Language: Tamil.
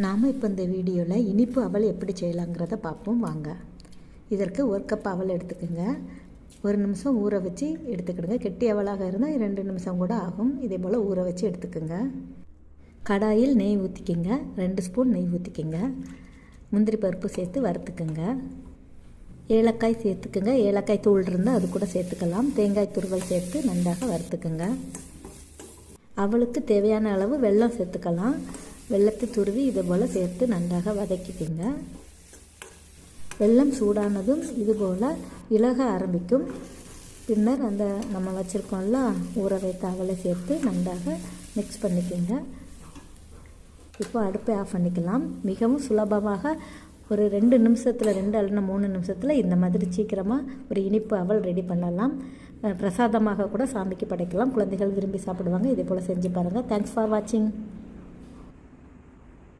நாம் இப்போ இந்த வீடியோவில் இனிப்பு அவல் எப்படி செய்யலாங்கிறத பார்ப்போம் வாங்க. இதற்கு 1 கப் அவல் எடுத்துக்கோங்க. 1 நிமிஷம் ஊற வச்சு எடுத்துக்கிடுங்க. கெட்டி அவலாக இருந்தால் 2 நிமிஷம் கூட ஆகும். இதே போல் ஊற வச்சு எடுத்துக்கோங்க. கடாயில் நெய் ஊற்றிக்கிங்க. 2 ஸ்பூன் நெய் ஊற்றிக்கிங்க. முந்திரி பருப்பு சேர்த்து வறுத்துக்குங்க. ஏலக்காய் சேர்த்துக்குங்க. ஏலக்காய் தூள் இருந்தால் அது கூட சேர்த்துக்கலாம். தேங்காய் துருவல் சேர்த்து நன்றாக வறுத்துக்குங்க. அவளுக்கு தேவையான அளவு வெல்லம் சேர்த்துக்கலாம். வெல்லத்தை துருவி இதை போல் சேர்த்து நன்றாக வதக்கிக்கிங்க. வெல்லம் சூடானதும் இதுபோல் இலக ஆரம்பிக்கும். பின்னர் அந்த நம்ம வச்சுருக்கோம்ல ஊற வைத்த அவலை சேர்த்து நன்றாக மிக்ஸ் பண்ணிக்கோங்க. இப்போ அடுப்பை ஆஃப் பண்ணிக்கலாம். மிகவும் சுலபமாக ஒரு 2 நிமிஷத்தில் 2 அல்லது 3 நிமிஷத்தில் இந்த மாதிரி சீக்கிரமாக ஒரு இனிப்பு அவல் ரெடி பண்ணலாம். பிரசாதமாக கூட சாமிக்கு படைக்கலாம். குழந்தைகள் விரும்பி சாப்பிடுவாங்க. இதே போல் செஞ்சு பாருங்கள். தேங்க்ஸ் ஃபார் வாட்சிங்.